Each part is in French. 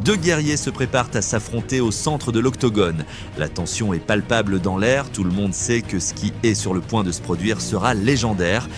Deux guerriers se préparent à s'affronter au centre de l'octogone. La tension est palpable dans l'air, tout le monde sait que ce qui est sur le point de se produire sera légendaire.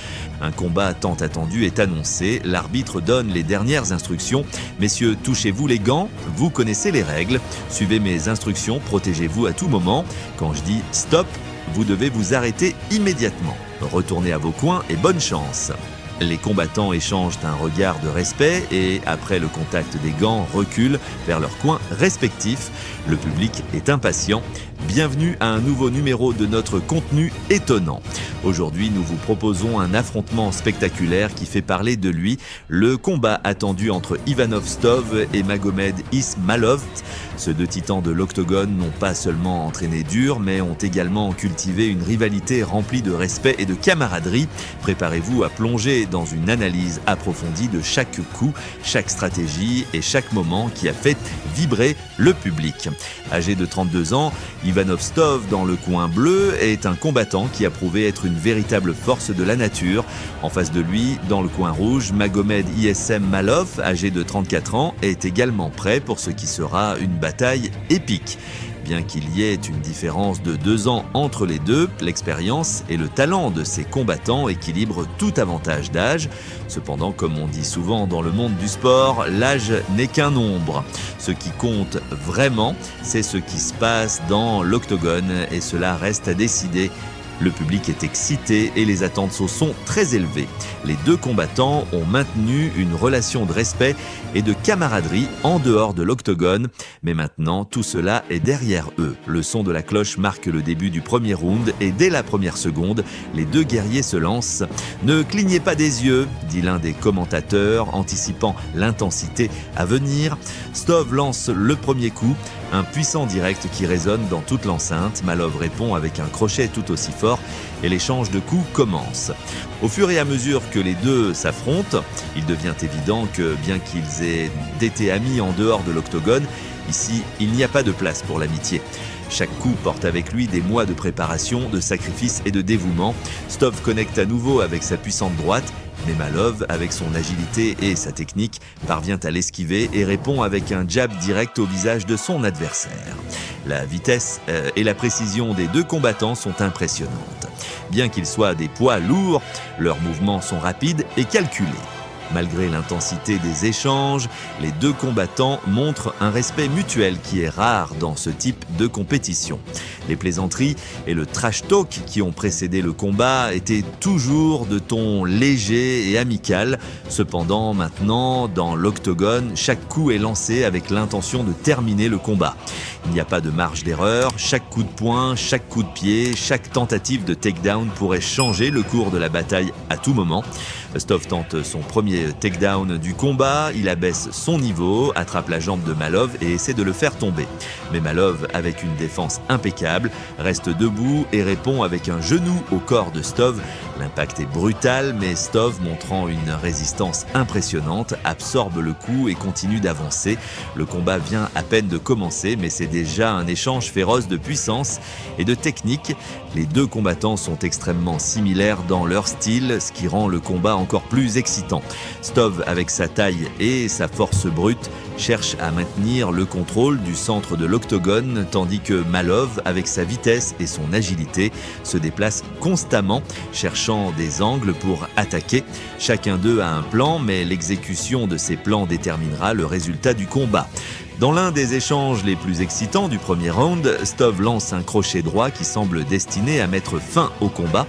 Un combat tant attendu est annoncé, l'arbitre donne les dernières instructions. Messieurs, touchez-vous les gants, vous connaissez les règles. Suivez mes instructions, protégez-vous à tout moment. Quand je dis stop, vous devez vous arrêter immédiatement. Retournez à vos coins et bonne chance. Les combattants échangent un regard de respect et, après le contact des gants, reculent vers leurs coins respectifs. Le public est impatient. Bienvenue à un nouveau numéro de notre contenu étonnant. Aujourd'hui, nous vous proposons un affrontement spectaculaire qui fait parler de lui, le combat attendu entre Ivanov Stov et Magomed Ismalov. Ces deux titans de l'octogone n'ont pas seulement entraîné dur, mais ont également cultivé une rivalité remplie de respect et de camaraderie. Préparez-vous à plonger dans une analyse approfondie de chaque coup, chaque stratégie et chaque moment qui a fait vibrer le public. Âgé de 32 ans, Ivanov Stov, dans le coin bleu, est un combattant qui a prouvé être une véritable force de la nature. En face de lui, dans le coin rouge, Magomed Ismalov, âgé de 34 ans, est également prêt pour ce qui sera une bataille épique. Bien qu'il y ait une différence de 2 ans entre les deux, l'expérience et le talent de ces combattants équilibrent tout avantage d'âge. Cependant, comme on dit souvent dans le monde du sport, l'âge n'est qu'un nombre. Ce qui compte vraiment, c'est ce qui se passe dans l'octogone et cela reste à décider. Le public est excité et les attentes sont très élevées. Les deux combattants ont maintenu une relation de respect et de camaraderie en dehors de l'octogone. Mais maintenant, tout cela est derrière eux. Le son de la cloche marque le début du premier round et dès la première seconde, les deux guerriers se lancent. « Ne clignez pas des yeux », dit l'un des commentateurs, anticipant l'intensité à venir. Stov lance le premier coup. Un puissant direct qui résonne dans toute l'enceinte. Malov répond avec un crochet tout aussi fort et l'échange de coups commence. Au fur et à mesure que les deux s'affrontent, il devient évident que bien qu'ils aient été amis en dehors de l'octogone, ici, il n'y a pas de place pour l'amitié. Chaque coup porte avec lui des mois de préparation, de sacrifice et de dévouement. Stov connecte à nouveau avec sa puissante droite, mais Malov, avec son agilité et sa technique, parvient à l'esquiver et répond avec un jab direct au visage de son adversaire. La vitesse et la précision des deux combattants sont impressionnantes. Bien qu'ils soient des poids lourds, leurs mouvements sont rapides et calculés. Malgré l'intensité des échanges, les deux combattants montrent un respect mutuel qui est rare dans ce type de compétition. Les plaisanteries et le trash talk qui ont précédé le combat étaient toujours de ton léger et amical. Cependant, maintenant, dans l'octogone, chaque coup est lancé avec l'intention de terminer le combat. Il n'y a pas de marge d'erreur, chaque coup de poing, chaque coup de pied, chaque tentative de takedown pourrait changer le cours de la bataille à tout moment. Stov tente son premier takedown du combat, il abaisse son niveau, attrape la jambe de Malov et essaie de le faire tomber. Mais Malov, avec une défense impeccable, reste debout et répond avec un genou au corps de Stov. L'impact est brutal, mais Stov, montrant une résistance impressionnante, absorbe le coup et continue d'avancer. Le combat vient à peine de commencer, mais c'est déjà un échange féroce de puissance et de technique. Les deux combattants sont extrêmement similaires dans leur style, ce qui rend le combat encore plus excitant. Stov, avec sa taille et sa force brute, cherche à maintenir le contrôle du centre de l'octogone, tandis que Malov, avec sa vitesse et son agilité, se déplace constamment, cherchant des angles pour attaquer. Chacun d'eux a un plan, mais l'exécution de ces plans déterminera le résultat du combat. Dans l'un des échanges les plus excitants du premier round, Stov lance un crochet droit qui semble destiné à mettre fin au combat.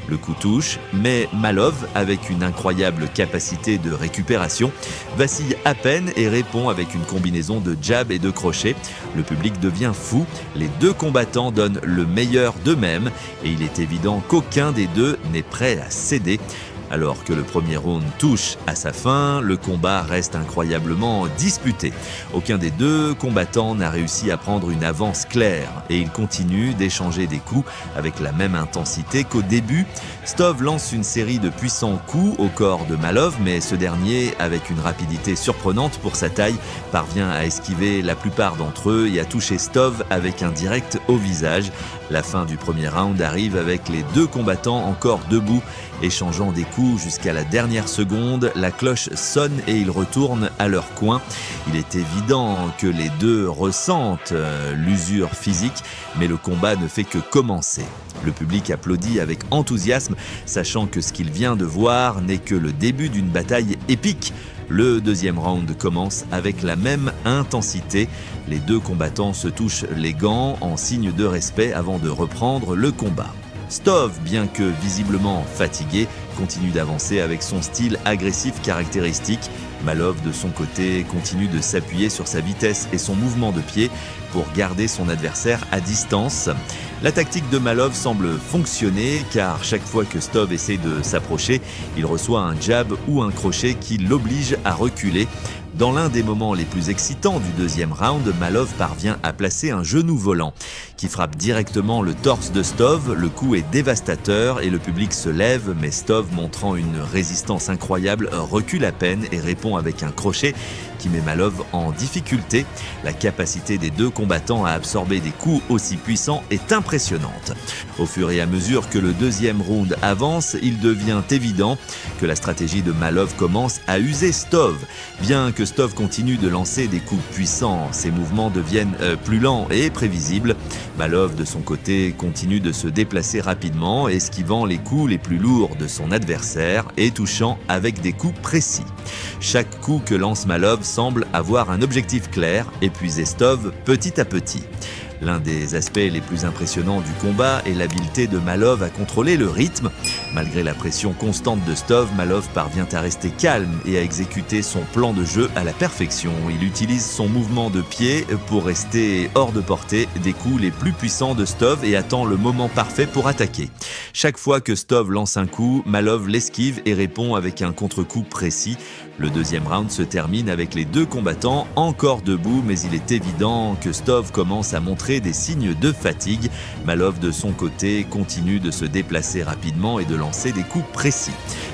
Le coup touche, mais Malov, avec une incroyable capacité de récupération, vacille à peine et répond avec une combinaison de jab et de crochet. Le public devient fou, les deux combattants donnent le meilleur d'eux-mêmes et il est évident qu'aucun des deux n'est prêt à céder. Alors que le premier round touche à sa fin, le combat reste incroyablement disputé. Aucun des deux combattants n'a réussi à prendre une avance claire et ils continuent d'échanger des coups avec la même intensité qu'au début. Stov lance une série de puissants coups au corps de Malov, mais ce dernier, avec une rapidité surprenante pour sa taille, parvient à esquiver la plupart d'entre eux et à toucher Stov avec un direct au visage. La fin du premier round arrive avec les deux combattants encore debout Échangeant des coups jusqu'à la dernière seconde, la cloche sonne et ils retournent à leur coin. Il est évident que les deux ressentent l'usure physique, mais le combat ne fait que commencer. Le public applaudit avec enthousiasme, sachant que ce qu'il vient de voir n'est que le début d'une bataille épique. Le deuxième round commence avec la même intensité. Les deux combattants se touchent les gants en signe de respect avant de reprendre le combat. Stove, bien que visiblement fatigué, continue d'avancer avec son style agressif caractéristique. Malov, de son côté, continue de s'appuyer sur sa vitesse et son mouvement de pied pour garder son adversaire à distance. La tactique de Malov semble fonctionner car chaque fois que Stove essaie de s'approcher, il reçoit un jab ou un crochet qui l'oblige à reculer. Dans l'un des moments les plus excitants du deuxième round, Malov parvient à placer un genou volant qui frappe directement le torse de Stove. Le coup est dévastateur et le public se lève, mais Stove, montrant une résistance incroyable, recule à peine et répond avec un crochet qui met Malov en difficulté. La capacité des deux combattants à absorber des coups aussi puissants est impressionnante. Au fur et à mesure que le deuxième round avance, il devient évident que la stratégie de Malov commence à user Stove. Bien que Stove continue de lancer des coups puissants, ses mouvements deviennent plus lents et prévisibles. Malov, de son côté, continue de se déplacer rapidement, esquivant les coups les plus lourds de son adversaire et touchant avec des coups précis. Chaque coup que lance Malov semble avoir un objectif clair, épuiser Stove petit à petit. L'un des aspects les plus impressionnants du combat est l'habileté de Malov à contrôler le rythme. Malgré la pression constante de Stove, Malov parvient à rester calme et à exécuter son plan de jeu à la perfection. Il utilise son mouvement de pied pour rester hors de portée des coups les plus puissants de Stove et attend le moment parfait pour attaquer. Chaque fois que Stove lance un coup, Malov l'esquive et répond avec un contre-coup précis. Le deuxième round se termine avec les deux combattants encore debout, mais il est évident que Stove commence à montrer des signes de fatigue. Malov, de son côté, continue de se déplacer rapidement et de lancer des coups précis.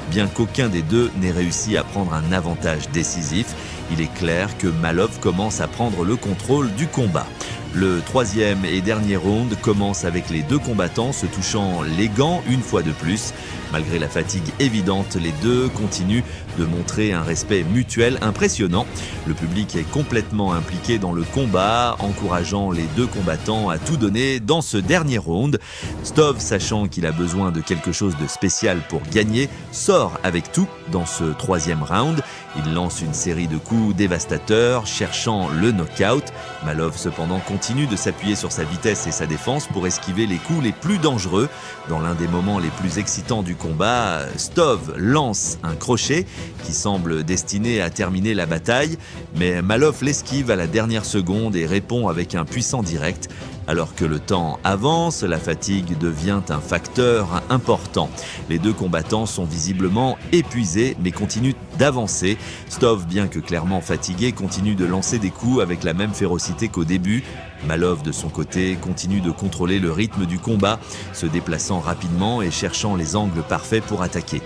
Bien qu'aucun des deux n'ait réussi à prendre un avantage décisif, il est clair que Malov commence à prendre le contrôle du combat. Le troisième et dernier round commence avec les deux combattants se touchant les gants une fois de plus. Malgré la fatigue évidente, les deux continuent de montrer un respect mutuel impressionnant. Le public est complètement impliqué dans le combat, encourageant les deux combattants à tout donner dans ce dernier round. Stove, sachant qu'il a besoin de quelque chose de spécial pour gagner, sort avec tout dans ce troisième round. Il lance une série de coups dévastateurs, cherchant le knockout. Malov, cependant, continue de s'appuyer sur sa vitesse et sa défense pour esquiver les coups les plus dangereux. Dans l'un des moments les plus excitants du combat, Stove lance un crochet qui semble destiné à terminer la bataille, mais Malov l'esquive à la dernière seconde et répond avec un puissant direct. Alors que le temps avance, la fatigue devient un facteur important. Les deux combattants sont visiblement épuisés mais continuent d'avancer. Stove, bien que clairement fatigué, continue de lancer des coups avec la même férocité qu'au début. Malov, de son côté, continue de contrôler le rythme du combat, se déplaçant rapidement et cherchant les angles parfaits pour attaquer.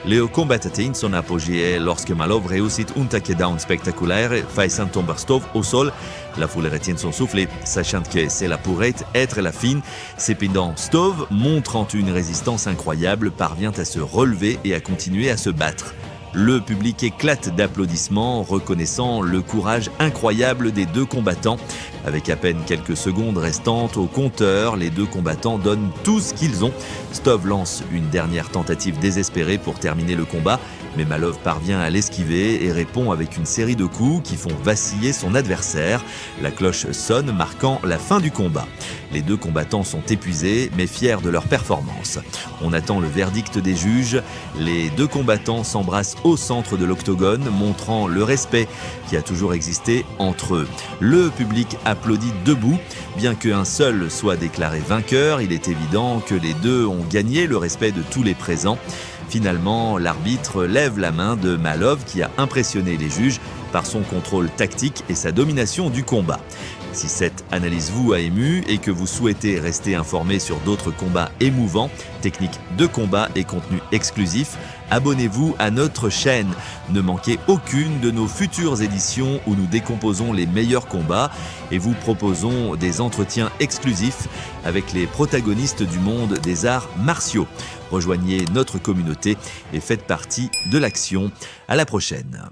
Le combattant son apogée lorsque Malov réussit un takedown spectaculaire, faisant tomber Stove au sol. La foule retient son souffle, sachant que cela pourrait être la fin. Cependant, Stove, montrant une résistance incroyable, parvient à se relever et à continuer à se battre. Le public éclate d'applaudissements, reconnaissant le courage incroyable des deux combattants. Avec à peine quelques secondes restantes au compteur, les deux combattants donnent tout ce qu'ils ont. Stove lance une dernière tentative désespérée pour terminer le combat, mais Malov parvient à l'esquiver et répond avec une série de coups qui font vaciller son adversaire. La cloche sonne, marquant la fin du combat. Les deux combattants sont épuisés, mais fiers de leur performance. On attend le verdict des juges. Les deux combattants s'embrassent au centre de l'octogone, montrant le respect qui a toujours existé entre eux. Le public applaudit debout. Bien qu'un seul soit déclaré vainqueur, il est évident que les deux ont gagné le respect de tous les présents. Finalement, l'arbitre lève la main de Malov qui a impressionné les juges par son contrôle tactique et sa domination du combat. Si cette analyse vous a ému et que vous souhaitez rester informé sur d'autres combats émouvants, techniques de combat et contenus exclusifs, abonnez-vous à notre chaîne. Ne manquez aucune de nos futures éditions où nous décomposons les meilleurs combats et vous proposons des entretiens exclusifs avec les protagonistes du monde des arts martiaux. Rejoignez notre communauté et faites partie de l'action. À la prochaine.